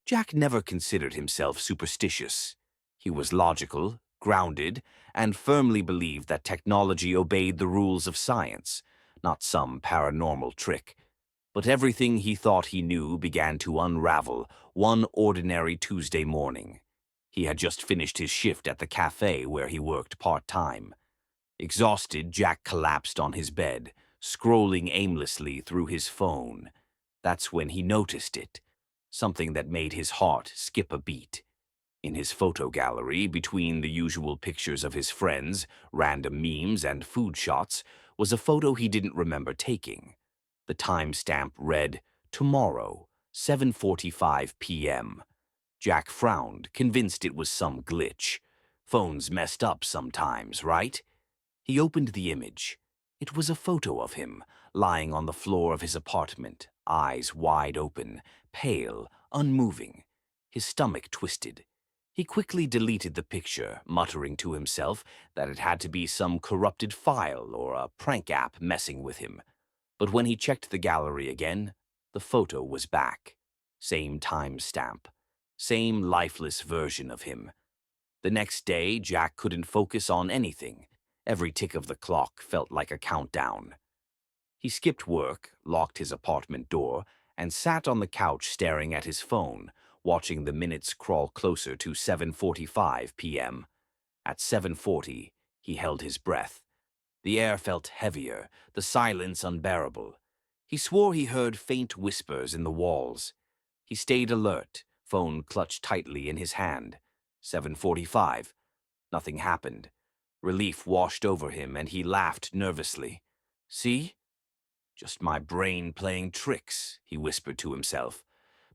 Jack never considered himself superstitious. He was logical, grounded, and firmly believed that technology obeyed the rules of science, not some paranormal trick. But everything he thought he knew began to unravel one ordinary Tuesday morning. He had just finished his shift at the cafe where he worked part-time. Exhausted, Jack collapsed on his bed, scrolling aimlessly through his phone. That's when he noticed it, something that made his heart skip a beat. In his photo gallery, between the usual pictures of his friends, random memes, and food shots, was a photo he didn't remember taking. The timestamp read, "Tomorrow, 7:45 p.m." Jack frowned, convinced it was some glitch. Phones messed up sometimes, right? He opened the image. It was a photo of him, lying on the floor of his apartment, eyes wide open, pale, unmoving, his stomach twisted. He quickly deleted the picture, muttering to himself that it had to be some corrupted file or a prank app messing with him. But when he checked the gallery again, the photo was back. Same timestamp. Same lifeless version of him. The next day, Jack couldn't focus on anything. Every tick of the clock felt like a countdown. He skipped work, locked his apartment door, and sat on the couch staring at his phone, watching the minutes crawl closer to 7:45 p.m. At 7:40, he held his breath. The air felt heavier, the silence unbearable. He swore he heard faint whispers in the walls. He stayed alert, phone clutched tightly in his hand. 7:45. Nothing happened. Relief washed over him, and he laughed nervously. "See? Just my brain playing tricks," he whispered to himself.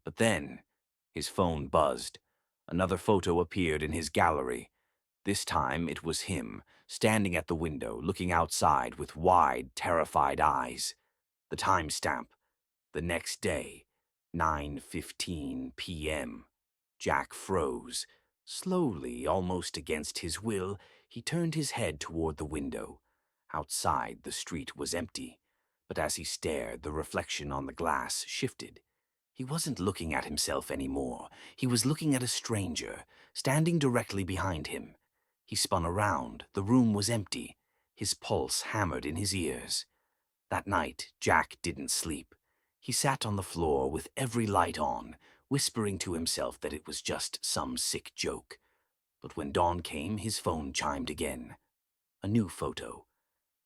But then, his phone buzzed. Another photo appeared in his gallery. This time it was him, standing at the window, looking outside with wide, terrified eyes. The timestamp. The next day, 9:15 p.m. Jack froze. Slowly, almost against his will, he turned his head toward the window. Outside, the street was empty, but as he stared, the reflection on the glass shifted. He wasn't looking at himself anymore. He was looking at a stranger, standing directly behind him. He spun around. The room was empty. His pulse hammered in his ears. That night, Jack didn't sleep. He sat on the floor with every light on, whispering to himself that it was just some sick joke. But when dawn came, his phone chimed again. A new photo.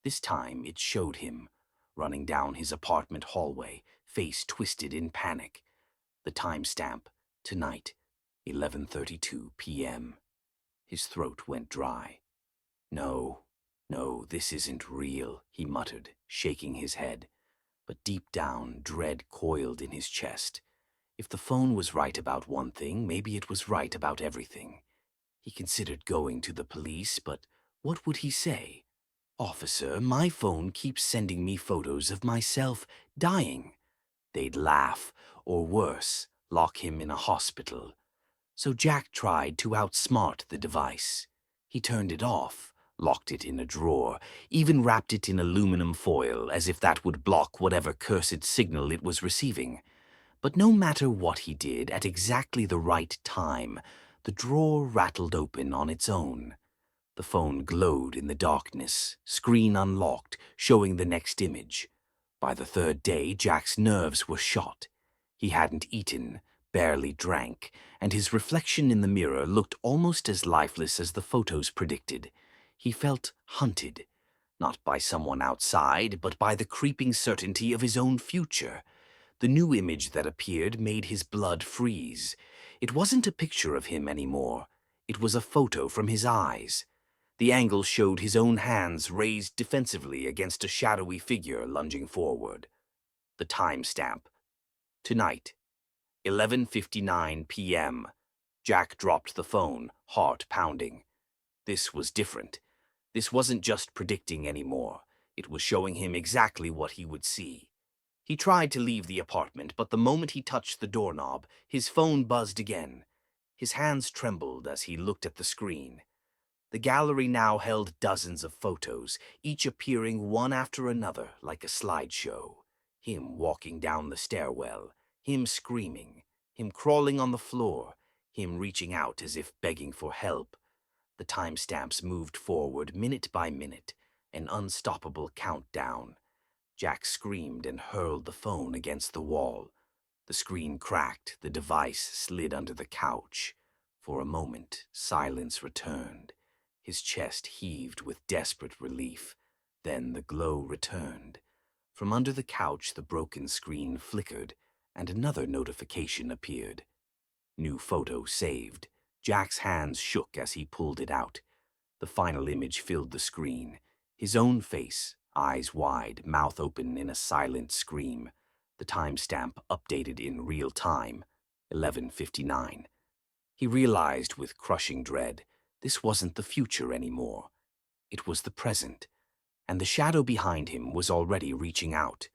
This time it showed him, running down his apartment hallway, face twisted in panic. The timestamp, tonight, 11:32 p.m. His throat went dry. No, this isn't real," he muttered, shaking his head. But deep down, dread coiled in his chest. If the phone was right about one thing, maybe it was right about everything. He considered going to the police, but what would he say? "Officer, my phone keeps sending me photos of myself dying." They'd laugh, or worse, lock him in a hospital. So Jack tried to outsmart the device. He turned it off, locked it in a drawer, even wrapped it in aluminum foil as if that would block whatever cursed signal it was receiving. But no matter what he did, at exactly the right time, the drawer rattled open on its own. The phone glowed in the darkness, screen unlocked, showing the next image. By the third day, Jack's nerves were shot. He hadn't eaten, barely drank, and his reflection in the mirror looked almost as lifeless as the photos predicted. He felt hunted, not by someone outside, but by the creeping certainty of his own future. The new image that appeared made his blood freeze. It wasn't a picture of him anymore. It was a photo from his eyes. The angle showed his own hands raised defensively against a shadowy figure lunging forward. The timestamp. Tonight, 11:59 p.m. Jack dropped the phone, heart pounding. This was different. This wasn't just predicting anymore. It was showing him exactly what he would see. He tried to leave the apartment, but the moment he touched the doorknob, his phone buzzed again. His hands trembled as he looked at the screen. The gallery now held dozens of photos, each appearing one after another like a slideshow. Him walking down the stairwell, him screaming, him crawling on the floor, him reaching out as if begging for help. The timestamps moved forward minute by minute, an unstoppable countdown. Jack screamed and hurled the phone against the wall. The screen cracked, the device slid under the couch. For a moment, silence returned. His chest heaved with desperate relief. Then the glow returned. From under the couch, the broken screen flickered, and another notification appeared. New photo saved. Jack's hands shook as he pulled it out. The final image filled the screen. His own face, eyes wide, mouth open in a silent scream. The timestamp updated in real time, 11:59. He realized with crushing dread, this wasn't the future anymore. It was the present, and the shadow behind him was already reaching out.